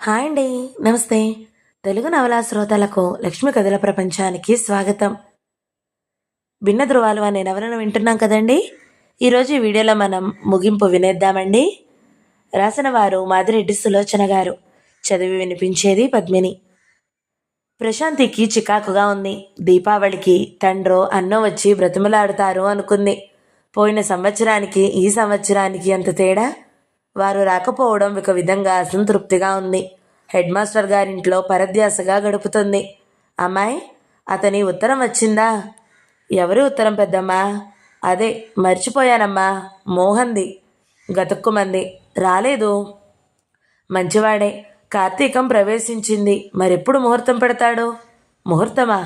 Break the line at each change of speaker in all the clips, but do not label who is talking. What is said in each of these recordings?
Hi అండి. నమస్తే. తెలుగు నవలా శ్రోతలకు లక్ష్మి కథల ప్రపంచానికి స్వాగతం. భిన్న ధృవాలు అనే నవలను వింటున్నాం కదండి. ఈరోజు ఈ వీడియోలో మనం ముగింపు వినేద్దామండి. రాసిన వారు మాదిరెడ్డి సులోచన గారు, చదివి వినిపించేది పద్మిని. ప్రశాంతికి చికాకుగా ఉంది. దీపావళికి తండ్రో అన్నో వచ్చి బ్రతిమలాడుతారు అనుకుంది. పోయిన సంవత్సరానికి ఈ సంవత్సరానికి ఎంత తేడా! వారు రాకపోవడం ఒక విధంగా అసంతృప్తిగా ఉంది. హెడ్ మాస్టర్ గారింట్లో పరధ్యాసగా గడుపుతుంది. అమ్మాయి, అతని ఉత్తరం వచ్చిందా? ఎవరి ఉత్తరం పెద్దమ్మా? అదే మర్చిపోయానమ్మా, మోహన్ది. గతుక్కుమంది. రాలేదు. మంచివాడే. కార్తీకం ప్రవేశించింది. మరెప్పుడు ముహూర్తం పెడతాడు? ముహూర్తమా?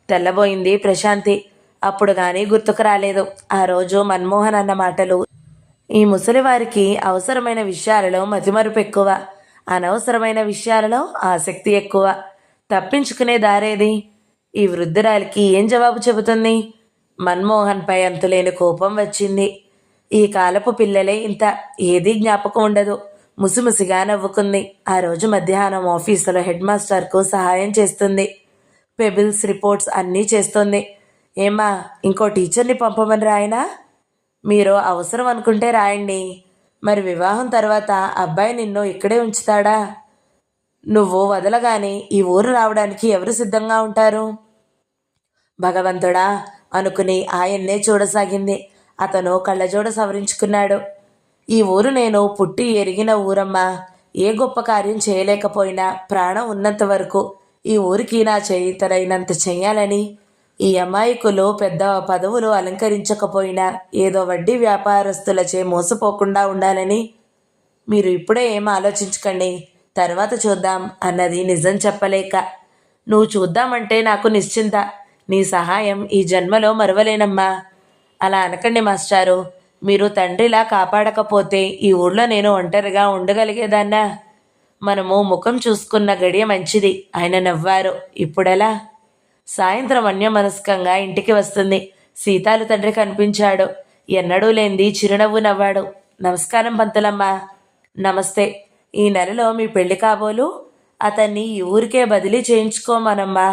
తెల్లబోయింది ప్రశాంతి. అప్పుడు కానీ గుర్తుకు రాలేదు ఆ రోజు మన్మోహన్ అన్న మాటలు. ఈ ముసలివారికి అవసరమైన విషయాలలో మతిమరుపు ఎక్కువ, అనవసరమైన విషయాలలో ఆసక్తి ఎక్కువ. తప్పించుకునే దారేది? ఈ వృద్ధురాలికి ఏం జవాబు చెబుతుంది? మన్మోహన్పై అంతులేని కోపం వచ్చింది. ఈ కాలపు పిల్లలే ఇంత, ఏదీ జ్ఞాపకం ఉండదు. ముసిముసిగా నవ్వుకుంది. ఆ రోజు మధ్యాహ్నం ఆఫీసులో హెడ్ మాస్టర్కు సహాయం చేస్తుంది. పెబిల్స్ రిపోర్ట్స్ అన్నీ చేస్తుంది. ఏమా, ఇంకో టీచర్ని పంపమని రాయనా? మీరు అవసరం అనుకుంటే రాయండి. మరి వివాహం తర్వాత అబ్బాయి నిన్ను ఇక్కడే ఉంచుతాడా? నువ్వు వదలగానే ఈ ఊరు రావడానికి ఎవరు సిద్ధంగా ఉంటారు? భగవంతుడా అనుకుని ఆయన్నే చూడసాగింది. అతను కళ్ళజోడ సవరించుకున్నాడు. ఈ ఊరు నేను పుట్టి ఎరిగిన ఊరమ్మా. ఏ గొప్ప కార్యం చేయలేకపోయినా ప్రాణం ఉన్నంత వరకు ఈ ఊరికి నా చేతనైనంత చెయ్యాలని, ఈ అమాయకులు పెద్ద పదవులు అలంకరించకపోయినా ఏదో వడ్డీ వ్యాపారస్తులచే మోసపోకుండా ఉండాలని. మీరు ఇప్పుడే ఏం ఆలోచించకండి, తర్వాత చూద్దాం అన్నది నిజం చెప్పలేక. నువ్వు చూద్దామంటే నాకు నిశ్చింత. నీ సహాయం ఈ జన్మలో మరవలేనమ్మా. అలా అనకండి మాస్టారు. మీరు తండ్రిలా కాపాడకపోతే ఈ ఊళ్ళో నేను ఒంటరిగా ఉండగలిగేదాన్నా? మనము ముఖం చూసుకున్న గడియ మంచిది. ఆయన నవ్వారు. ఇప్పుడెలా? సాయంత్రం అన్యమనస్కంగా ఇంటికి వస్తుంది. సీతాలు తండ్రి కనిపించాడు. ఎన్నడూ లేంది చిరునవ్వు నవ్వాడు. నమస్కారం పంతులమ్మా. నమస్తే. ఈ నెలలో మీ పెళ్లి కాబోలు. అతన్ని ఈ ఊరికే బదిలీ చేయించుకోమనమ్మా.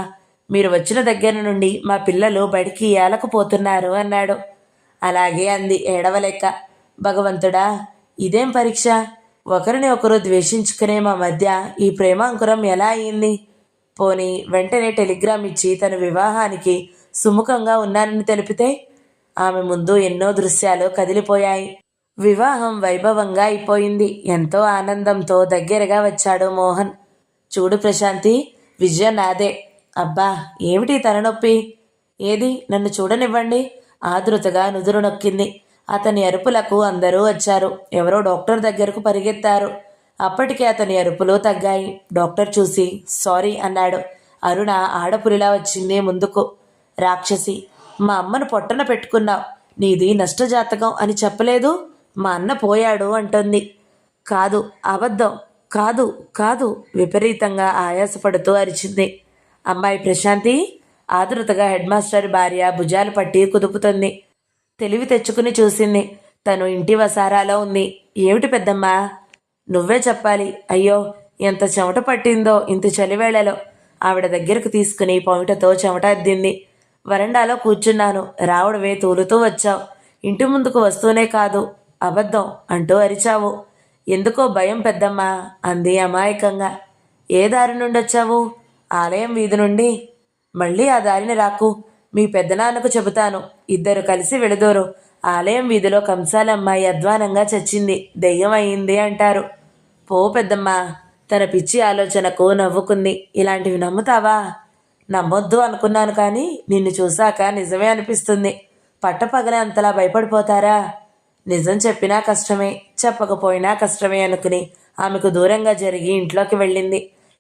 మీరు వచ్చిన దగ్గర నుండి మా పిల్లలు బడికి ఏలకపోతున్నారు అన్నాడు. అలాగే అంది ఏడవలెక్క. భగవంతుడా, ఇదేం పరీక్ష? ఒకరిని ఒకరు ద్వేషించుకునే మా మధ్య ఈ ప్రేమాంకురం ఎలా అయింది? పోనీ వెంటనే టెలిగ్రామ్ ఇచ్చి తన వివాహానికి సుముఖంగా ఉన్నానని తెలిపితే? ఆమె ముందు ఎన్నో దృశ్యాలు కదిలిపోయాయి. వివాహం వైభవంగా అయిపోయింది. ఎంతో ఆనందంతో దగ్గరగా వచ్చాడు మోహన్. చూడు ప్రశాంతి, విజయం నాదే. అబ్బా, ఏమిటి తలనొప్పి? ఏది, నన్ను చూడనివ్వండి. ఆతృతగా నుదురు నొక్కింది. అతని అరుపులకు అందరూ వచ్చారు. ఎవరో డాక్టర్ దగ్గరకు పరిగెత్తారు. అప్పటికే అతని అరుపులు తగ్గాయి. డాక్టర్ చూసి సారీ అన్నాడు. అరుణ ఆడపులిలా వచ్చింది ముందుకు. రాక్షసి, మా అమ్మను పొట్టన పెట్టుకున్నావు. నీది నష్టజాతకం అని చెప్పలేదు? మా అన్న పోయాడు అంటుంది. కాదు, అబద్ధం. కాదు కాదు విపరీతంగా ఆయాసపడుతూ అరిచింది. అమ్మాయి ప్రశాంతి. ఆతృతగా హెడ్ మాస్టర్ భార్య భుజాలు పట్టి కుదుపుతుంది. తెలివి తెచ్చుకుని చూసింది. తను ఇంటి వసారాలో ఉంది. ఏమిటి పెద్దమ్మా? నువ్వే చెప్పాలి. అయ్యో, ఎంత చెమట పట్టిందో ఇంత చలివేళలో. ఆవిడ దగ్గరకు తీసుకుని పౌటతో చెమట అద్దింది. వరండాలో కూర్చున్నాను. రావడవే తూలుతూ వచ్చావు. ఇంటి ముందుకు వస్తూనే కాదు, అబద్ధం అంటూ అరిచావు. ఎందుకో భయం పెద్దమ్మా అంది అమాయకంగా. ఏ దారి నుండి వచ్చావు? ఆలయం వీధి నుండి. మళ్ళీ ఆ దారిని రాకు. మీ పెద్దనాన్నకు చెబుతాను. ఇద్దరు కలిసి వెళుదోరు. ఆలయం వీధిలో కంసాలమ్మాయి అధ్వానంగా చచ్చింది, దెయ్యం అయింది అంటారు. పో పెద్దమ్మా. తన పిచ్చి ఆలోచనకు నవ్వుకుంది. ఇలాంటివి నమ్ముతావా? నమ్మొద్దు అనుకున్నాను, కానీ నిన్ను చూశాక నిజమే అనిపిస్తుంది. పట్టపగలే అంతలా భయపడిపోతారా? నిజం చెప్పినా కష్టమే, చెప్పకపోయినా కష్టమే అనుకుని ఆమెకు దూరంగా జరిగి ఇంట్లోకి వెళ్ళింది.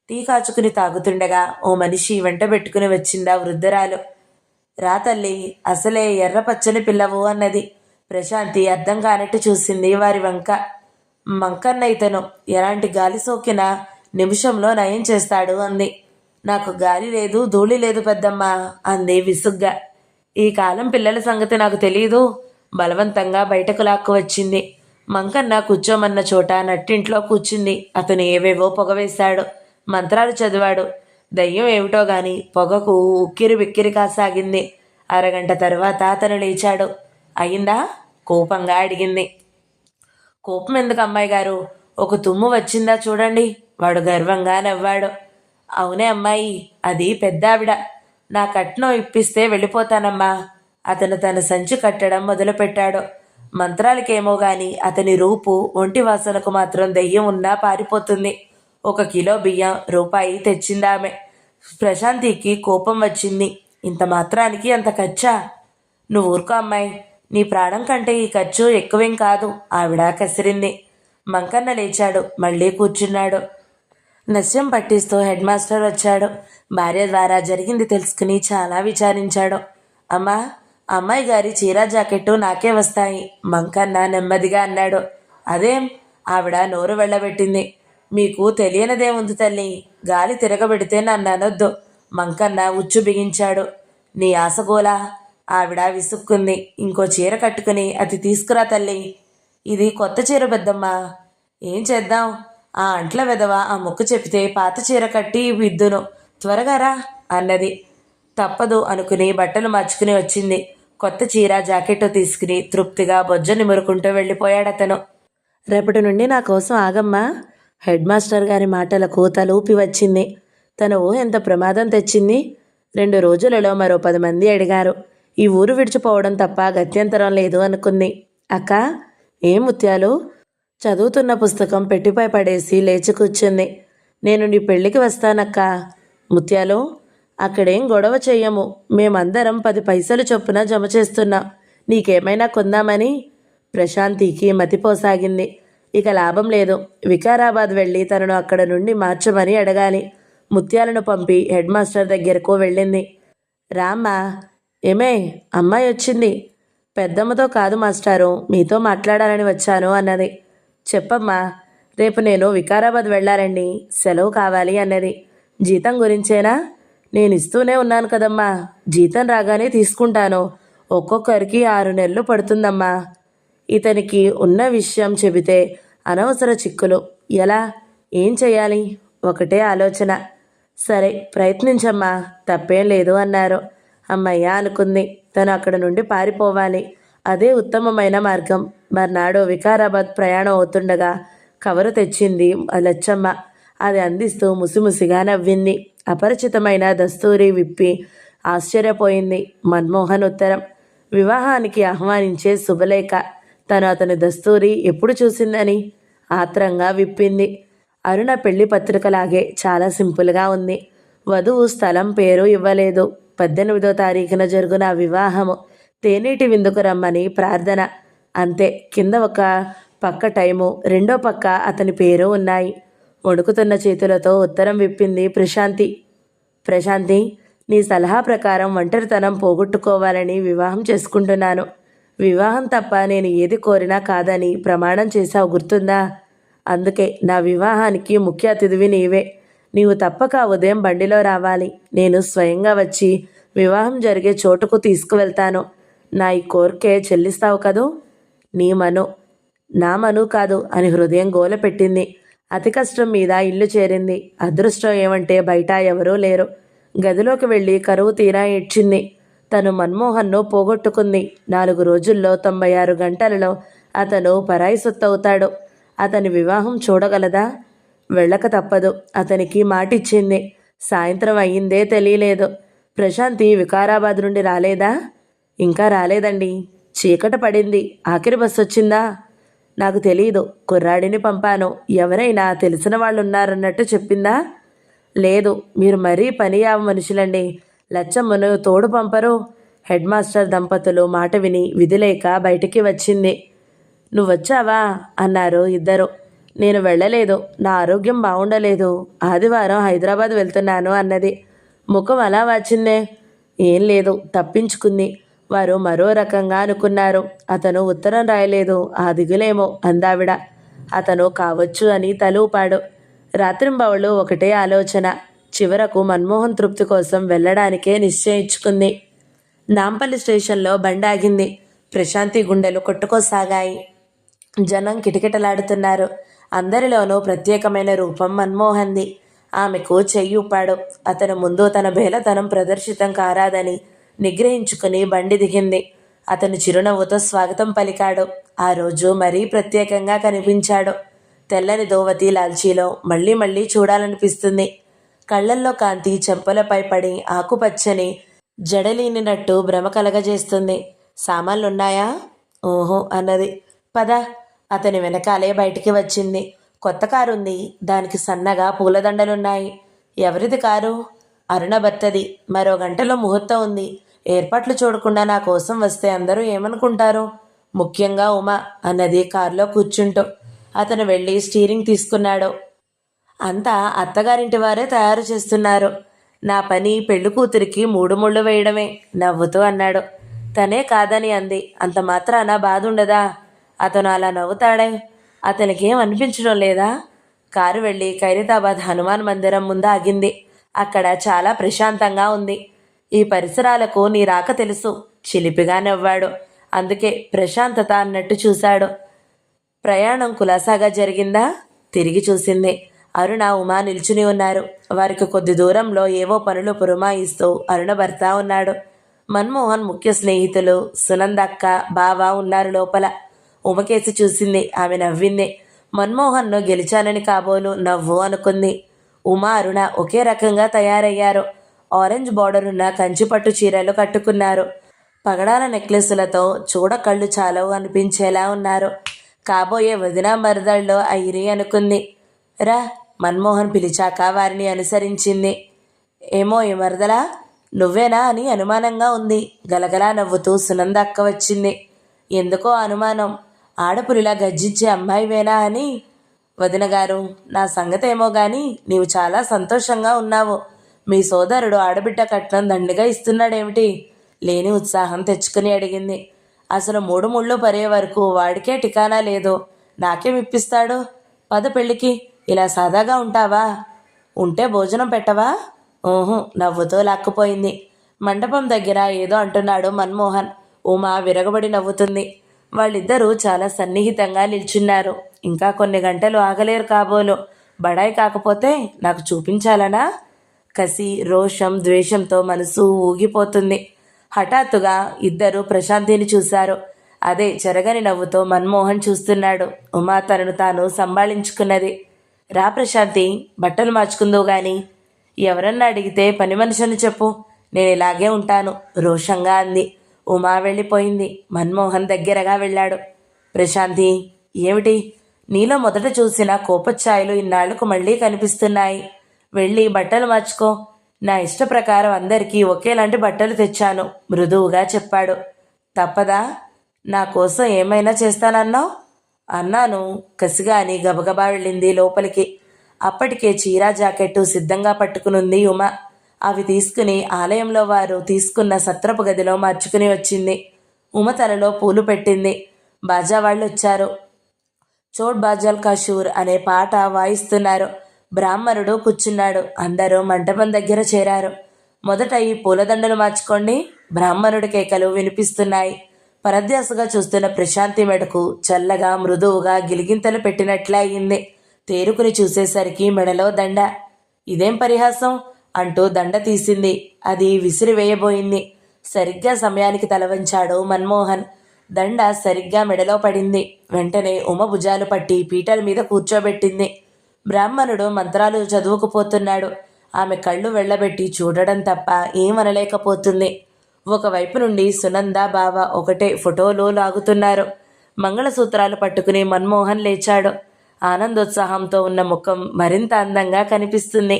టీ కాచుకుని తాగుతుండగా ఓ మనిషి వెంట పెట్టుకుని వచ్చిందా వృద్ధురాలు. రా తల్లి, అసలే ఎర్రపచ్చని పిల్లవు అన్నది. ప్రశాంతి అర్థం కానట్టు చూసింది వారి వంక. మంకన్న ఇతను ఎలాంటి గాలి సోకినా నిమిషంలో నయం చేస్తాడు అంది. నాకు గాలి లేదు, ధూళి లేదు పెద్దమ్మా అంది విసుగ్గా. ఈ కాలం పిల్లల సంగతి నాకు తెలీదు. బలవంతంగా బయటకు లాక్కు వచ్చింది. మంకన్న కూర్చోమన్న చోట నట్టింట్లో కూర్చుంది. అతను ఏవేవో పొగవేశాడు, మంత్రాలు చదివాడు. దయ్యం ఏమిటో గాని పొగకు ఉక్కిరి బిక్కిరి కాసాగింది. అరగంట తర్వాత అతను లేచాడు. అయిందా? కోపంగా అడిగింది. కోపం ఎందుకు అమ్మాయి గారు? ఒక తుమ్ము వచ్చిందా చూడండి. వాడు గర్వంగా నవ్వాడు. అవునే అమ్మాయి, అది పెద్దావిడ. నా కట్నం ఇప్పిస్తే వెళ్ళిపోతానమ్మా. అతను తన సంచి కట్టడం మొదలుపెట్టాడు. మంత్రాలకేమో గాని అతని రూపు, ఒంటి వాసనకు మాత్రం దెయ్యం ఉన్నా పారిపోతుంది. 1 కిలో బియ్యం రూపాయి తెచ్చిందామె. ప్రశాంతికి కోపం వచ్చింది. ఇంత మాత్రానికి అంత ఖర్చా? నువ్వు ఊరుకో అమ్మాయి, నీ ప్రాణం కంటే ఈ ఖర్చు ఎక్కువేం కాదు, ఆవిడ కసిరింది. మంకన్న లేచాడు, మళ్ళీ కూర్చున్నాడు. నస్యం పట్టిస్తూ హెడ్ మాస్టర్ వచ్చాడు. భార్య ద్వారా జరిగింది తెలుసుకుని చాలా విచారించాడు. అమ్మా, అమ్మాయి గారి చీర జాకెట్టు నాకే వస్తాయి, మంకన్న నెమ్మదిగా అన్నాడు. అదేం? ఆవిడ నోరు వెళ్ళబెట్టింది. మీకు తెలియనిదేముంది తల్లి, గాలి తిరగబెడితే నన్ను అనొద్దు, మంకన్న ఉచ్చు బిగించాడు. నీ ఆశగోలా? ఆవిడ విసుక్కుంది. ఇంకో చీర కట్టుకుని అది తీసుకురా తల్లి. ఇది కొత్త చీర పెద్దమ్మా. ఏం చేద్దాం? ఆ అంట్ల వెదవ ఆ ముక్కు చెప్తే పాత చీర కట్టి విద్దును, త్వరగా రా అన్నది. తప్పదు అనుకుని బట్టలు మార్చుకుని వచ్చింది. కొత్త చీర జాకెట్టు తీసుకుని తృప్తిగా బొజ్జ నిమురుకుంటూ వెళ్ళిపోయాడతను. రేపటి నుండి నా కోసం ఆగమ్మా. హెడ్ మాస్టర్ గారి మాటలకు తలూపి వచ్చింది. తన ఊహ ఎంత ప్రమాదం తెచ్చింది. 2 రోజులలో మరో 10 మంది అడిగారు. ఈ ఊరు విడిచిపోవడం తప్ప గత్యంతరం లేదు అనుకుంది. అక్క, ఏం ముత్యాలు? చదువుతున్న పుస్తకం పెట్టిపై పడేసి లేచి కూర్చుంది. నేను నీ పెళ్ళికి వస్తానక్క. ముత్యాలు, అక్కడేం గొడవ చెయ్యము. మేమందరం 10 పైసలు చొప్పున జమ చేస్తున్నాం. నీకేమైనా కొందామని. ప్రశాంతికి మతిపోసాగింది. ఇక లాభం లేదు. వికారాబాద్ వెళ్ళి తనను అక్కడ నుండి మార్చమని అడగాలి. ముత్యాలను పంపి హెడ్ మాస్టర్ దగ్గరకు వెళ్ళింది. రామ్మా. ఏమే, అమ్మాయి వచ్చింది. పెద్దమ్మతో కాదు మాస్టారు, మీతో మాట్లాడాలని వచ్చాను అన్నది. చెప్పమ్మా. రేపు నేను వికారాబాద్ వెళ్ళాలండి, సెలవు కావాలి అన్నది. జీతం గురించేనా? నేను ఇస్తూనే ఉన్నాను కదమ్మా. జీతం రాగానే తీసుకుంటాను. ఒక్కొక్కరికి 6 నెలలు పడుతుందమ్మా. ఇతనికి ఉన్న విషయం చెబితే అనవసర చిక్కులు. ఎలా? ఏం చెయ్యాలి? ఒకటే ఆలోచన. సరే ప్రయత్నించమ్మా, తప్పేం లేదు అన్నారు. అమ్మయ్య అనుకుంది. తను అక్కడ నుండి పారిపోవాలి. అదే ఉత్తమమైన మార్గం. మర్నాడు వికారాబాద్ ప్రయాణం అవుతుండగా కవరు తెచ్చింది లచ్చమ్మ. అది అందిస్తూ ముసిముసిగా నవ్వింది. అపరిచితమైన దస్తూరి విప్పి ఆశ్చర్యపోయింది. మన్మోహన్ ఉత్తరం. వివాహానికి ఆహ్వానించే శుభలేఖ. తను అతని దస్తూరి ఎప్పుడు చూసిందని ఆత్రంగా విప్పింది. అరుణ పెళ్లి పత్రికలాగే చాలా సింపుల్గా ఉంది. వధువు స్థలం పేరు ఇవ్వలేదు. 18వ తారీఖున జరుగున వివాహము. తేనీటి విందుకు రమ్మని ప్రార్థన. అంతే. కింద ఒక పక్క టైము, రెండో పక్క అతని పేరు ఉన్నాయి. వణుకుతున్న చేతులతో ఉత్తరం విప్పింది ప్రశాంతి. ప్రశాంతి, నీ సలహా ప్రకారం ఒంటరితనం పోగొట్టుకోవాలని వివాహం చేసుకుంటున్నాను. వివాహం తప్ప నేను ఏది కోరినా కాదని ప్రమాణం చేశావు, గుర్తుందా? అందుకే నా వివాహానికి ముఖ్య అతిథివి నీవే. నీవు తప్పక ఉదయం బండిలో రావాలి. నేను స్వయంగా వచ్చి వివాహం జరిగే చోటుకు తీసుకువెళ్తాను. నా ఈ కోరికే చెల్లిస్తావు కదూ? నీ మను. నా మను కాదు అని హృదయం గోల పెట్టింది. అతి కష్టం మీద ఇల్లు చేరింది. అదృష్టం ఏమంటే బయట ఎవరూ లేరు. గదిలోకి వెళ్ళి కరువు తీరా ఏడ్చింది. తను మన్మోహన్ను పోగొట్టుకుంది. 4 రోజుల్లో 96 గంటలలో అతను పరాయి సొత్తవుతాడు. అతని వివాహం చూడగలదా? వెళ్ళక తప్పదు. అతనికి మాటిచ్చింది. సాయంత్రం అయ్యిందే తెలియలేదు. ప్రశాంతి వికారాబాద్ నుండి రాలేదా? ఇంకా రాలేదండి. చీకట పడింది. ఆఖరి బస్సు వచ్చిందా? నాకు తెలీదు. కుర్రాడిని పంపాను. ఎవరైనా తెలిసిన వాళ్ళు ఉన్నారన్నట్టు చెప్పిందా? లేదు. మీరు మరీ పనియావ మనుషులండి. లచ్చమ్మను తోడు పంపరు. హెడ్ మాస్టర్ దంపతులు మాట విని విధిలేక బయటికి వచ్చింది. నువ్వొచ్చావా అన్నారు ఇద్దరు. నేను వెళ్ళలేదు. నా ఆరోగ్యం బాగుండలేదు. ఆదివారం హైదరాబాద్ వెళ్తున్నాను అన్నది. ముఖం అలా వచ్చిందే. ఏం లేదు, తప్పించుకుంది. వారు మరో రకంగా అనుకున్నారు. అతను ఉత్తరం రాయలేదు. ఆ దిగులేమో అందావిడ. అతను కావచ్చు అని తలూపాడు. రాత్రింబవళ్ళు ఒకటే ఆలోచన. చివరకు మన్మోహన్ తృప్తి కోసం వెళ్ళడానికే నిశ్చయించుకుంది. నాంపల్లి స్టేషన్లో బండాగింది. ప్రశాంతి గుండెలు కొట్టుకోసాగాయి. జనం కిటకిటలాడుతున్నారు. అందరిలోనూ ప్రత్యేకమైన రూపం మన్మోహన్ది. ఆమెకు చెయ్యి ఊపాడు. అతను ముందు తన బేలతనం ప్రదర్శితం కారాదని నిగ్రహించుకుని బండి దిగింది. అతను చిరునవ్వుతో స్వాగతం పలికాడు. ఆ రోజు మరీ ప్రత్యేకంగా కనిపించాడు. తెల్లని దోవతి లాల్చీలో మళ్ళీ మళ్ళీ చూడాలనిపిస్తుంది. కళ్ళల్లో కాంతి చెంపలపై పడి ఆకుపచ్చని జడలీనినట్టు భ్రమ కలగజేస్తుంది. సామాన్లున్నాయా? ఓహో అన్నది. పద. అతని వెనకాలే బయటికి వచ్చింది. కొత్త కారుంది. దానికి సన్నగా పూలదండలున్నాయి. ఎవరిది కారు? అరుణ భర్తది. మరో గంటలో ముహూర్తం ఉంది. ఏర్పాట్లు చూడకుండా నా కోసం వస్తే అందరూ ఏమనుకుంటారు? ముఖ్యంగా ఉమా అన్నది కారులో కూర్చుంటూ. అతను వెళ్ళి స్టీరింగ్ తీసుకున్నాడు. అంతా అత్తగారింటి వారే తయారు చేస్తున్నారు. నా పని పెళ్లి కూతురికి 3 ముళ్ళు వేయడమే నవ్వుతూ అన్నాడు. తనే కాదని అంది. అంత మాత్రాన బాధ ఉండదా? అతను అలా నవ్వుతాడే. అతనికేం అనిపించడం లేదా? కారు వెళ్ళి ఖైరతాబాద్ హనుమాన్ మందిరం ముందు ఆగింది. అక్కడ చాలా ప్రశాంతంగా ఉంది. ఈ పరిసరాలకు నీ రాక తెలుసు. చిలిపిగా నవ్వాడు. అందుకే ప్రశాంతత అన్నట్టు చూశాడు. ప్రయాణం కులాసాగా జరిగిందా? తిరిగి చూసింది. అరుణ ఉమా నిల్చుని ఉన్నారు. వారికి కొద్ది దూరంలో ఏవో పనులు పురమాయిస్తూ అరుణ భర్త ఉన్నాడు. మన్మోహన్ ముఖ్య స్నేహితులు సునందక్క, బావ ఉన్నారు లోపల. ఉమకేసి చూసింది. ఆమె నవ్వింది. మన్మోహన్ను గెలిచానని కాబోలు నవ్వు అనుకుంది. ఉమా అరుణ ఒకే రకంగా తయారయ్యారు. ఆరెంజ్ బార్డరున్న కంచిపట్టు చీరలు కట్టుకున్నారు. పగడాల నెక్లెస్లతో చూడ కళ్ళు చాలవు అనిపించేలా ఉన్నారు. కాబోయే వదిన మరదళ్ళలో ఐరి అనుకుంది. రా మన్మోహన్ పిలిచాక వారిని అనుసరించింది. ఏమో ఏ మరదలా, నువ్వేనా అని అనుమానంగా ఉంది. గలగలా నవ్వుతూ సునంద అక్క వచ్చింది. ఎందుకో అనుమానం. ఆడపులిలా గర్జించే అమ్మాయివేనా అని. వదినగారు, నా సంగతేమో గాని నీవు చాలా సంతోషంగా ఉన్నావు. మీ సోదరుడు ఆడబిడ్డ కట్నం దండిగా ఇస్తున్నాడేమిటి? లేని ఉత్సాహం తెచ్చుకుని అడిగింది. అసలు 3 ముళ్ళు పరే వరకు వాడికే టికానా లేదు. నాకేం ఇప్పిస్తాడు? పద పెళ్ళికి. ఇలా సాదాగా ఉంటావా? ఉంటే భోజనం పెట్టవా? ఓహో నవ్వుతో లాక్కుపోయింది. మండపం దగ్గర ఏదో అంటున్నాడు మన్మోహన్. ఉమా విరగబడి నవ్వుతుంది. వాళ్ళిద్దరూ చాలా సన్నిహితంగా నిల్చున్నారు. ఇంకా కొన్ని గంటలు ఆగలేరు కాబోలు. బడాయి కాకపోతే నాకు చూపించాలనా? కసి, రోషం, ద్వేషంతో మనసు ఊగిపోతుంది. హఠాత్తుగా ఇద్దరు ప్రశాంతిని చూశారు. అదే చెరగని నవ్వుతో మన్మోహన్ చూస్తున్నాడు. ఉమా తనను తాను సంభాళించుకున్నది. రా ప్రశాంతి, బట్టలు మార్చుకుందో గాని. ఎవరన్నా అడిగితే పని మనిషిని చెప్పు. నేను ఇలాగే ఉంటాను రోషంగా అంది. ఉమా వెళ్ళిపోయింది. మన్మోహన్ దగ్గరగా వెళ్ళాడు. ప్రశాంతి, ఏమిటి? నీలో మొదట చూసిన కోపఛాయలు ఇన్నాళ్లకు మళ్ళీ కనిపిస్తున్నాయి. వెళ్ళి బట్టలు మార్చుకో. నా ఇష్ట ప్రకారం అందరికీ ఒకేలాంటి బట్టలు తెచ్చాను మృదువుగా చెప్పాడు. తప్పదా? నా కోసం ఏమైనా చేస్తానన్నావు? అన్నాను కసిగా అని గబగబా వెళ్ళింది లోపలికి. అప్పటికే చీరా జాకెట్టు సిద్ధంగా పట్టుకునుంది ఉమ. అవి తీసుకుని ఆలయంలో వారు తీసుకున్న సత్రపు గదిలో మార్చుకుని వచ్చింది. ఉమ తలలో పూలు పెట్టింది. బాజా వాళ్ళు వచ్చారు. చోట్ బాజాల్ కాషూర్ అనే పాట వాయిస్తున్నారు. బ్రాహ్మణుడు కూర్చున్నాడు. అందరూ మంటపం దగ్గర చేరారు. మొదట ఈ పూలదండలు మార్చుకోండి. బ్రాహ్మణుడి కేకలు వినిపిస్తున్నాయి. పరధ్యాసగా చూస్తున్న ప్రశాంతి మెడకు చల్లగా మృదువుగా గిలిగింతలు పెట్టినట్లే అయింది. తేరుకుని చూసేసరికి మెడలో దండ. ఇదేం పరిహాసం అంటూ దండ తీసింది. అది విసిరివేయబోయింది. సరిగ్గా సమయానికి తలవంచాడు మన్మోహన్. దండ సరిగ్గా మెడలో పడింది. వెంటనే ఉమ భుజాలు పట్టి పీటల మీద కూర్చోబెట్టింది. బ్రాహ్మణుడు మంత్రాలు చదువుకుపోతున్నాడు. ఆమె కళ్ళు వెళ్ళబెట్టి చూడడం తప్ప ఏమనలేకపోతుంది. ఒకవైపు నుండి సునంద, బావ ఒకటే ఫోటోలు లాగుతున్నారు. మంగళసూత్రాలు పట్టుకుని మన్మోహన్ లేచాడు. ఆనందోత్సాహంతో ఉన్న ముఖం మరింత అందంగా కనిపిస్తుంది.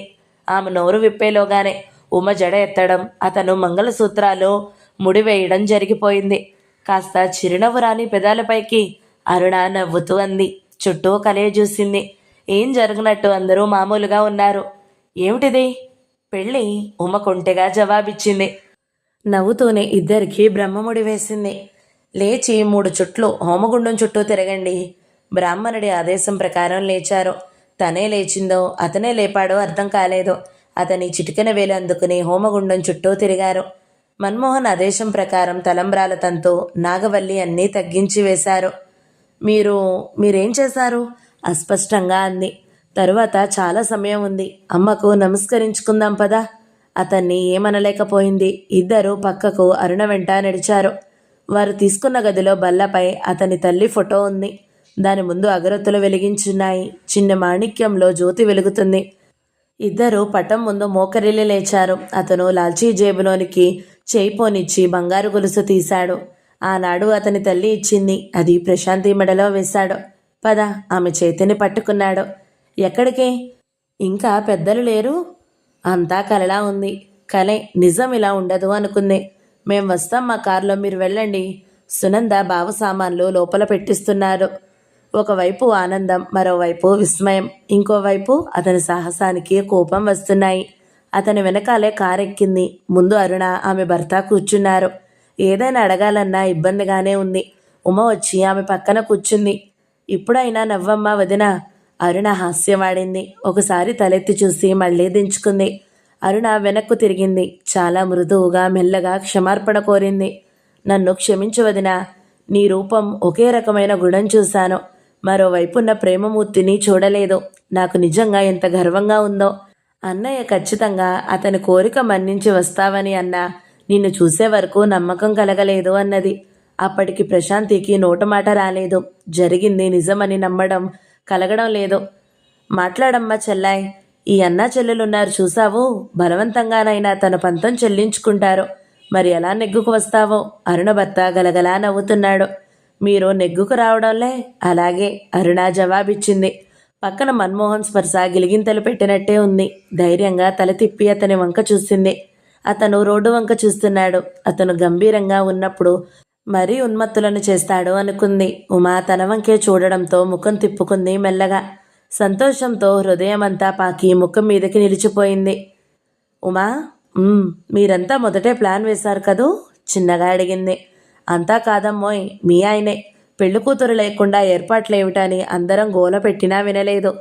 ఆమె నోరు విప్పేలోగానే ఉమ జడ ఎత్తడం, అతను మంగళసూత్రాలు ముడివేయడం జరిగిపోయింది. కాస్త చిరునవ్వు రాని పెదాలపైకి అరుణ నవ్వుతూ అంది. చుట్టూ కలయ చూసింది. ఏం జరగనట్టు అందరూ మామూలుగా ఉన్నారు. ఏమిటిది? పెళ్ళి. ఉమ కొంటెగా జవాబిచ్చింది. నవ్వుతూనే ఇద్దరికీ బ్రహ్మముడి వేసింది. లేచి 3 చుట్లు హోమగుండం చుట్టూ తిరగండి. బ్రాహ్మణుడి ఆదేశం ప్రకారం లేచారు. తనే లేచిందో అతనే లేపాడో అర్థం కాలేదు. అతని చిటికెన వేలు అందుకుని హోమగుండం చుట్టూ తిరిగారు. మన్మోహన్ ఆదేశం ప్రకారం తలంబ్రాల తంతు, నాగవల్లి అన్నీ తగ్గించి వేశారు. మీరేం చేశారు? అస్పష్టంగా అంది. తరువాత చాలా సమయం ఉంది, అమ్మకు నమస్కరించుకుందాం పదా. అతన్ని ఏమనలేకపోయింది. ఇద్దరూ పక్కకు అరుణ వెంట నడిచారు. వారు తీసుకున్న గదిలో బల్లపై అతని తల్లి ఫోటో ఉంది. దాని ముందు అగరొత్తులు వెలిగించున్నాయి. చిన్న మాణిక్యంలో జ్యోతి వెలుగుతుంది. ఇద్దరూ పటం ముందు మోకరిల్లి లేచారు. అతను లాల్చీ జేబులోనికి చేయి పోనిచ్చి బంగారు గొలుసు తీశాడు. ఆనాడు అతని తల్లి ఇచ్చింది. అది ప్రశాంతి మెడలో వేశాడు. పద, ఆమె చేతిని పట్టుకున్నాడు. ఎక్కడికి? ఇంకా పెద్దలు లేరు? అంతా కలలా ఉంది. కలే, నిజం ఇలా ఉండదు అనుకుంది. మేం వస్తాం, మా కారులో మీరు వెళ్ళండి. సునంద బావ సామాన్లు లోపల పెట్టిస్తున్నారు. ఒకవైపు ఆనందం, మరోవైపు విస్మయం, ఇంకోవైపు అతని సాహసానికి కోపం వస్తున్నాయి. అతని వెనకాలే కారెక్కింది. ముందు అరుణ, ఆమె భర్త కూర్చున్నారు. ఏదైనా అడగాలన్నా ఇబ్బందిగానే ఉంది. ఉమ వచ్చి ఆమె పక్కన కూర్చుంది. ఇప్పుడైనా నవ్వమ్మ వదిన, అరుణ హాస్యవాడింది. ఒకసారి తలెత్తి చూసి మళ్ళీ దించుకుంది. అరుణ వెనక్కు తిరిగింది. చాలా మృదువుగా మెల్లగా క్షమార్పణ కోరింది. నన్ను క్షమించు వదినా, నీ రూపం ఒకే రకమైన గుణం చూశాను. మరోవైపున్న ప్రేమమూర్తిని చూడలేదు. నాకు నిజంగా ఎంత గర్వంగా ఉందో. అన్నయ్య ఖచ్చితంగా అతని కోరిక మన్నించి వస్తావని అన్నా, నిన్ను చూసే వరకు నమ్మకం కలగలేదు అన్నది. అప్పటికి ప్రశాంతికి నోటమాట రాలేదు. జరిగింది నిజమని నమ్మడం కలగడం లేదు. మాట్లాడమ్మా చెల్లాయ్, ఈ అన్నా చెల్లెలున్నారు చూసావు, బలవంతంగానైనా తన పంతం చెల్లించుకుంటారు. మరి ఎలా నెగ్గుకు వస్తావో? అరుణ భర్త గలగలా నవ్వుతున్నాడు. మీరు నెగ్గుకు రావడంలే. అలాగే, అరుణ జవాబిచ్చింది. పక్కన మన్మోహన్ స్పర్శ గిలిగింతలు పెట్టినట్టే ఉంది. ధైర్యంగా తల తిప్పి అతని వంక చూసింది. అతను రోడ్డు వంక చూస్తున్నాడు. అతను గంభీరంగా ఉన్నప్పుడు మరీ ఉన్మత్తులను చేస్తాడు అనుకుంది. ఉమా తన వంకే చూడడంతో ముఖం తిప్పుకుంది మెల్లగా. సంతోషంతో హృదయమంతా పాకి ముఖం మీదకి నిలిచిపోయింది. ఉమా, మీరంతా మొదటే ప్లాన్ వేశారు కదూ? చిన్నగా అడిగింది. అంతా కాదమ్మోయ్, మీ ఆయనే. పెళ్లి కూతురు లేకుండా ఏర్పాట్లేమిటని అందరం గోల పెట్టినా వినలేదు.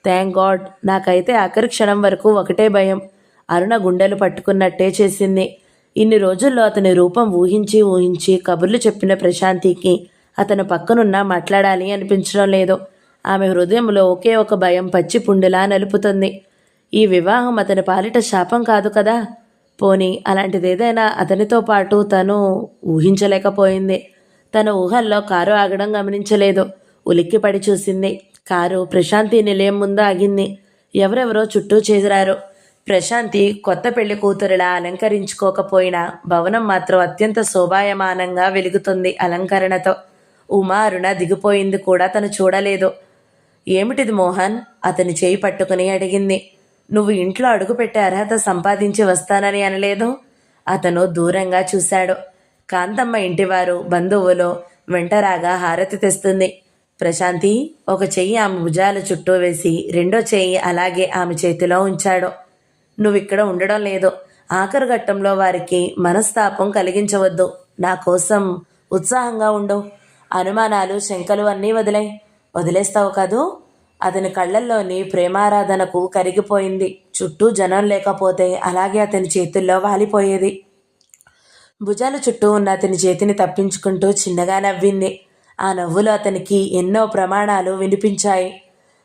Thank God. నాకైతే ఆఖరి క్షణం వరకు ఒకటే భయం. అరుణ గుండెలు పట్టుకున్నట్టే చేసింది. ఇన్ని రోజుల్లో అతని రూపం ఊహించి ఊహించి కబుర్లు చెప్పిన ప్రశాంతికి అతను పక్కనున్నా మాట్లాడాలి అనిపించడం లేదు. ఆమె హృదయంలో ఒకే ఒక భయం పచ్చి పుండులా నలుపుతుంది. ఈ వివాహం అతని పాలిట శాపం కాదు కదా? పోనీ అలాంటిదేదైనా అతనితో పాటు తను ఊహించలేకపోయింది. తన ఊహల్లో కారు ఆగడం గమనించలేదు. ఉలిక్కిపడి చూసింది. కారు ప్రశాంతి నిలయం ముందు ఆగింది. ఎవరెవరో చుట్టూ చేరారు. ప్రశాంతి కొత్త పెళ్లి కూతురులా అలంకరించుకోకపోయినా భవనం మాత్రం అత్యంత శోభాయమానంగా వెలుగుతుంది అలంకరణతో. ఉమా అరుణ దిగిపోయింది కూడా తను చూడలేదు. ఏమిటిది మోహన్? అతని చేయి పట్టుకుని అడిగింది. నువ్వు ఇంట్లో అడుగుపెట్టే అర్హత సంపాదించి వస్తానని అనలేదు? అతను దూరంగా చూశాడు. కాంతమ్మ ఇంటివారు బంధువులు వెంటరాగా హారతి తెస్తుంది. ప్రశాంతి ఒక చెయ్యి ఆమె భుజాల చుట్టూ వేసి రెండో చెయ్యి అలాగే ఆమె చేతిలో ఉంచాడు. నువ్విక్కడ ఉండడం లేదు. ఆఖరు ఘట్టంలో వారికి మనస్తాపం కలిగించవద్దు. నా కోసం ఉత్సాహంగా ఉండు. అనుమానాలు శంకలు అన్నీ వదిలేస్తావు కదూ? అతని కళ్ళల్లోని ప్రేమారాధనకు కరిగిపోయింది. చుట్టూ జనం లేకపోతే అలాగే అతని చేతుల్లో వాలిపోయేది. భుజాల చుట్టూ ఉన్న అతని చేతిని తప్పించుకుంటూ చిన్నగా నవ్వింది. ఆ నవ్వులు అతనికి ఎన్నో ప్రమాణాలు వినిపించాయి.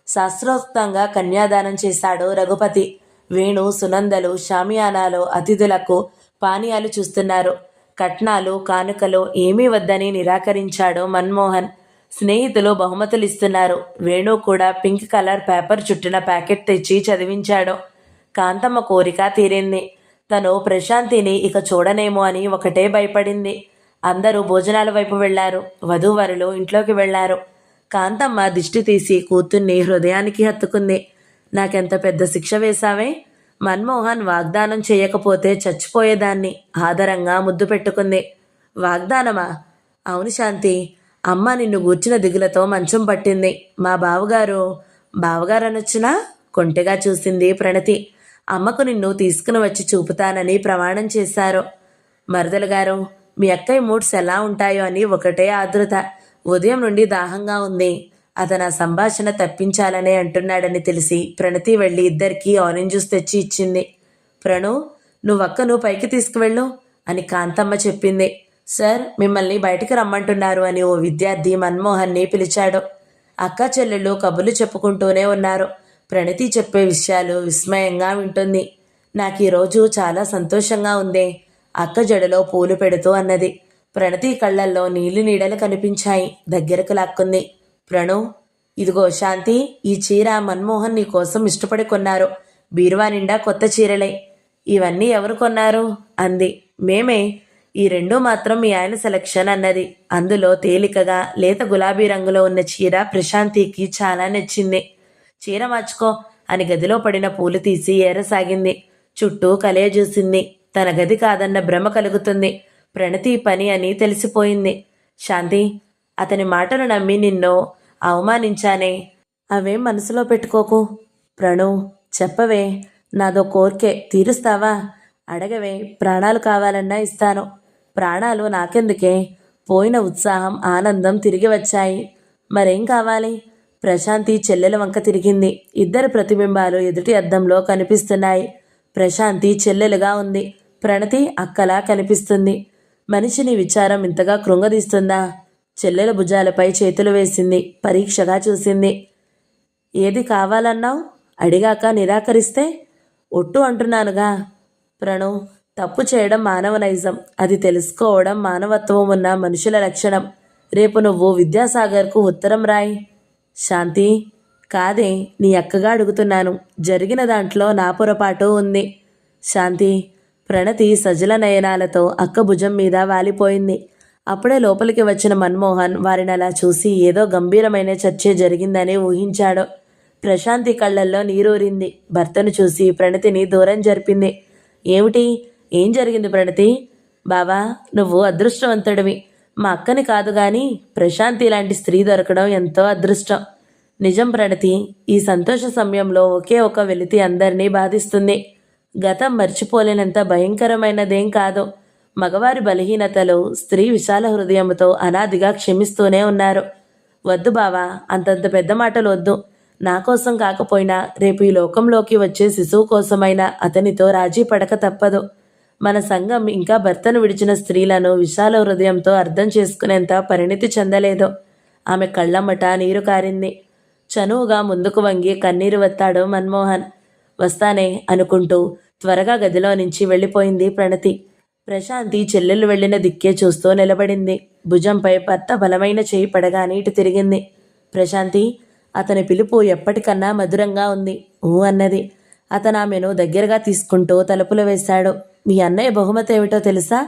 శాస్త్రోక్తంగా కన్యాదానం చేశాడు రఘుపతి. వేణు సునందలు షామియానాలో అతిథులకు పానీయాలు చూస్తున్నారు. కట్నాలు కానుకలు ఏమీ వద్దని నిరాకరించాడు మన్మోహన్. స్నేహితులు బహుమతులు ఇస్తున్నారు. వేణు కూడా పింక్ కలర్ పేపర్ చుట్టిన ప్యాకెట్ తెచ్చి చదివించాడు. కాంతమ్మ కోరిక తీరింది. తను ప్రశాంతిని ఇక చూడనేమో అని ఒకటే భయపడింది. అందరూ భోజనాల వైపు వెళ్లారు. వధూవరులు ఇంట్లోకి వెళ్లారు. కాంతమ్మ దిష్టి తీసి కూతుర్ని హృదయానికి హత్తుకుంది. నాకెంత పెద్ద శిక్ష వేశావే? మన్మోహన్ వాగ్దానం చేయకపోతే చచ్చిపోయేదాన్ని ఆదరంగా ముద్దు పెట్టుకుంది. వాగ్దానమా? అవును శాంతి. అమ్మ నిన్ను గూర్చిన దిగులతో మంచం పట్టింది. మా బావగారనొచ్చినా కొంటెగా చూసింది ప్రణతి. అమ్మకు నిన్ను తీసుకుని వచ్చి చూపుతానని ప్రమాణం చేశారు. మరదలు గారు, మీ అక్కయ్య మూడ్స్ ఎలా ఉంటాయో అని ఒకటే ఆతృత. ఉదయం నుండి దాహంగా ఉంది. అతను ఆ సంభాషణ తప్పించాలనే అంటున్నాడని తెలిసి ప్రణతి వెళ్ళి ఇద్దరికీ ఆరెంజ్ జ్యూస్ తెచ్చి ఇచ్చింది. ప్రణు, నువ్వక్కను పైకి తీసుకువెళ్ళు అని కాంతమ్మ చెప్పింది. సార్ మిమ్మల్ని బయటికి రమ్మంటున్నారు అని ఓ విద్యార్థి మన్మోహన్ని పిలిచాడు. అక్క చెల్లెళ్ళు కబుర్లు చెప్పుకుంటూనే ఉన్నారు. ప్రణతి చెప్పే విషయాలు విస్మయంగా వింటుంది. నాకు ఈరోజు చాలా సంతోషంగా ఉంది, అక్క జడలో పూలు పెడుతూ అన్నది. ప్రణతి కళ్ళల్లో నీళ్లు నీడలు కనిపించాయి. దగ్గరకు లాక్కుంది. ప్రణు, ఇదిగో శాంతి, ఈ చీర మన్మోహన్ నీ కోసం ఇష్టపడి కొన్నారు. బీరువా నిండా కొత్త చీరలే. ఇవన్నీ ఎవరు కొన్నారు అంది. మేమే. ఈ రెండూ మాత్రం మీ ఆయన సెలక్షన్ అన్నది. అందులో తేలికగా లేత గులాబీ రంగులో ఉన్న చీర ప్రశాంతికి చాలా నచ్చింది. చీర మార్చుకో అని గదిలో పడిన పూలు తీసి ఏరసాగింది. చుట్టూ కలయజూసింది. తన గది కాదన్న భ్రమ కలుగుతుంది. ప్రణతి పని అని తెలిసిపోయింది. శాంతి, అతని మాటలు నమ్మి నిన్ను అవమానించానే, అవేం మనసులో పెట్టుకోకు. ప్రణు, చెప్పవే, నాదో కోరికే, తీరుస్తావా? అడగవే, ప్రాణాలు కావాలన్నా ఇస్తాను. ప్రాణాలు నాకెందుకే? పోయిన ఉత్సాహం, ఆనందం తిరిగి వచ్చాయి. మరేం కావాలి? ప్రశాంతి చెల్లెల వంక తిరిగింది. ఇద్దరి ప్రతిబింబాలు ఎదుటి అద్దంలో కనిపిస్తున్నాయి. ప్రశాంతి చెల్లెలుగా ఉంది. ప్రణతి అక్కలా కనిపిస్తుంది. మనిషిని విచారం ఇంతగా కృంగదీస్తుందా? చెల్లెల భుజాలపై చేతులు వేసింది. పరీక్షగా చూసింది. ఏది కావాలన్నావు? అడిగాక నిరాకరిస్తే? ఒట్టు అంటున్నానుగా. ప్రణు, తప్పు చేయడం మానవ నైజం. అది తెలుసుకోవడం మానవత్వం ఉన్న మనుషుల లక్షణం. రేపు నువ్వు విద్యాసాగర్కు ఉత్తరం రాయి. శాంతి, కాదే, నీ అక్కగా అడుగుతున్నాను. జరిగిన దాంట్లో నా పొరపాటు ఉంది. శాంతి. ప్రణతి సజల నయనాలతో అక్క భుజం మీద వాలిపోయింది. అప్పుడే లోపలికి వచ్చిన మన్మోహన్ వారిని అలా చూసి ఏదో గంభీరమైన చర్చే జరిగిందని ఊహించాడు. ప్రశాంతి కళ్ళల్లో నీరూరింది. భర్తను చూసి ప్రణతిని దూరం జరిపింది. ఏమిటి? ఏం జరిగింది ప్రణతి? బావా, నువ్వు అదృష్టవంతుడివి. మా అక్కని కాదు గాని ప్రశాంతి లాంటి స్త్రీ దొరకడం ఎంతో అదృష్టం. నిజం ప్రణతి, ఈ సంతోష సమయంలో ఒకే ఒక వెలితి అందరినీ బాధిస్తుంది. గతం మర్చిపోలేనంత భయంకరమైనదేం కాదు. మగవారి బలహీనతలు స్త్రీ విశాల హృదయంతో అనాదిగా క్షమిస్తూనే ఉన్నారు. వద్దు బావా, అంతంత పెద్ద మాటలు వద్దు. నా కోసం కాకపోయినా రేపు ఈ లోకంలోకి వచ్చే శిశువు కోసమైనా అతనితో రాజీ పడక తప్పదు. మన సంఘం ఇంకా భర్తను విడిచిన స్త్రీలను విశాల హృదయంతో అర్థం చేసుకునేంత పరిణితి చెందలేదు. ఆమె కళ్ళమ్మట నీరు కారింది. చనువుగా ముందుకు వంగి కన్నీరు వత్తాడు మన్మోహన్. వస్తానే అనుకుంటూ త్వరగా గదిలో నుంచి వెళ్ళిపోయింది ప్రణతి. ప్రశాంతి చెల్లెలు వెళ్లిన దిక్కే చూస్తూ నిలబడింది. భుజంపై భర్త బలమైన చేయి పడగానే ఇటు తిరిగింది. ప్రశాంతి, అతని పిలుపు ఎప్పటికన్నా మధురంగా ఉంది. ఊ అన్నది. అతను ఆమెను దగ్గరగా తీసుకుంటూ తలుపులు వేశాడు. మీ అన్నయ్య బహుమతి ఏమిటో తెలుసా?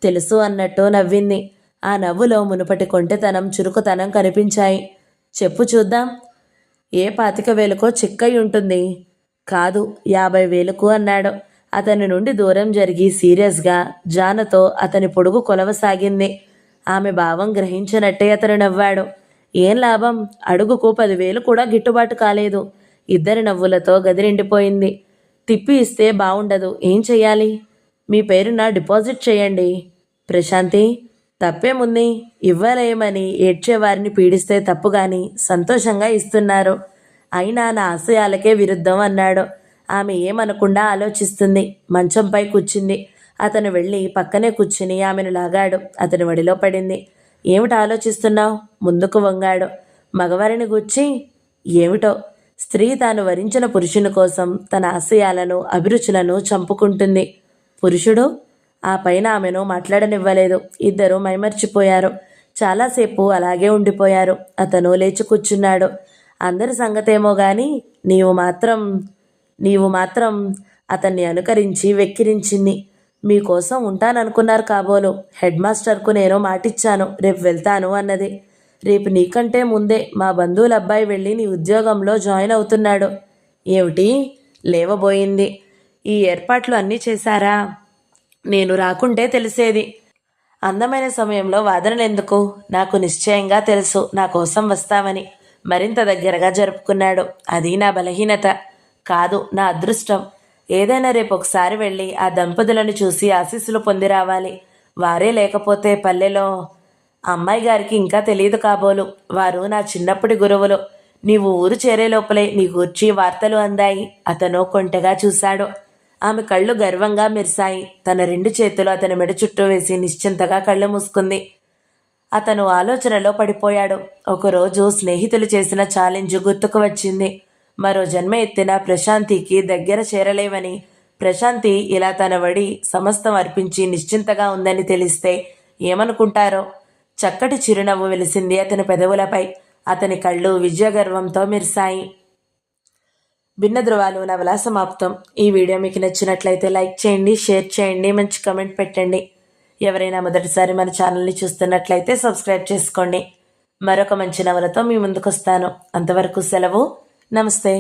తెలుసు అన్నట్టు నవ్వింది. ఆ నవ్వులో మునుపటి కొంటెతనం, చురుకుతనం కనిపించాయి. చెప్పు చూద్దాం. ఏ 25,000కో చిక్కయి ఉంటుంది. కాదు, 50,000కు అన్నాడు. అతని నుండి దూరం జరిగి సీరియస్గా జానతో అతని పొడుగు కొలవసాగింది. ఆమె భావం గ్రహించినట్టే అతను నవ్వాడు. ఏం లాభం? అడుగుకు 10,000 కూడా గిట్టుబాటు కాలేదు. ఇద్దరి నవ్వులతో గది నిండిపోయింది. తిప్పి ఇస్తే బావుండదు. ఏం చెయ్యాలి? మీ పేరున డిపాజిట్ చేయండి. ప్రశాంతి, తప్పేముంది? ఇవ్వలేమని ఏడ్చేవారిని పీడిస్తే తప్పుగాని సంతోషంగా ఇస్తున్నారు. అయినా నా ఆశయాలకే విరుద్ధం అన్నాడు. ఆమె ఏమనకుండా ఆలోచిస్తుంది. మంచంపై కూర్చుంది. అతను వెళ్ళి పక్కనే కూర్చుని ఆమెను లాగాడు. అతని వడిలో పడింది. ఏమిటి ఆలోచిస్తున్నావు? ముందుకు వంగాడు. మగవారిని గూర్చి. ఏమిటో, స్త్రీ తాను వరించిన పురుషుని కోసం తన ఆశయాలను, అభిరుచులను చంపుకుంటుంది. పురుషుడు? ఆ పైన ఆమెను మాట్లాడనివ్వలేదు. ఇద్దరూ మైమర్చిపోయారు. చాలాసేపు అలాగే ఉండిపోయారు. అతను లేచి కూర్చున్నాడు. అందరి సంగతేమో గాని నీవు మాత్రం అతన్ని అనుకరించి వెక్కిరించింది. మీకోసం ఉంటాననుకున్నారు కాబోలు. హెడ్ మాస్టర్కు నేను మాటిచ్చాను, రేపు వెళ్తాను అన్నది. రేపు నీకంటే ముందే మా బంధువుల అబ్బాయి వెళ్ళి నీ ఉద్యోగంలో జాయిన్ అవుతున్నాడు. ఏమిటి? లేవబోయింది. ఈ ఏర్పాట్లు అన్నీ చేశారా? నేను రాకుంటే తెలిసేది. అందమైన సమయంలో వాదనలెందుకు? నాకు నిశ్చయంగా తెలుసు నా కోసం వస్తావని. మరింత దగ్గరగా జరుపుకున్నాడు. అది నా బలహీనత కాదు, నా అదృష్టం. ఏదైనా రేపు ఒకసారి వెళ్ళి ఆ దంపతులను చూసి ఆశీస్సులు పొంది రావాలి. వారే లేకపోతే పల్లెలో అమ్మాయి గారికి ఇంకా తెలియదు కాబోలు. వారు నా చిన్నప్పటి గురువులు. నీవు ఊరు చేరే లోపలే నీ గూర్చి వార్తలు అందాయి. అతను కొంటెగా చూశాడు. ఆమె కళ్ళు గర్వంగా మెరిశాయి. తన 2 చేతులు అతని మెడ చుట్టూ వేసి నిశ్చింతగా కళ్ళు మూసుకుంది. అతను ఆలోచనలో పడిపోయాడు. ఒకరోజు స్నేహితులు చేసిన ఛాలెంజ్ గుర్తుకు వచ్చింది. మరో జన్మ ఎత్తిన ప్రశాంతికి దగ్గర చేరలేవని, ప్రశాంతి ఇలా తన వడి సమస్తం అర్పించి నిశ్చింతగా ఉందని తెలిస్తే ఏమనుకుంటారో. చక్కటి చిరునవ్వు వెలిసింది అతని పెదవులపై. అతని కళ్ళు విజయగర్వంతో మెరిశాయి. భిన్న ధృవాలు నవల సమాప్తం. ఈ వీడియో మీకు నచ్చినట్లయితే లైక్ చేయండి, షేర్ చేయండి, మంచి కమెంట్ పెట్టండి. ఎవరైనా మొదటిసారి మన ఛానల్ని చూస్తున్నట్లయితే సబ్స్క్రైబ్ చేసుకోండి. మరొక మంచి నవలతో మీ ముందుకు వస్తాను. అంతవరకు సెలవు. నమస్తే.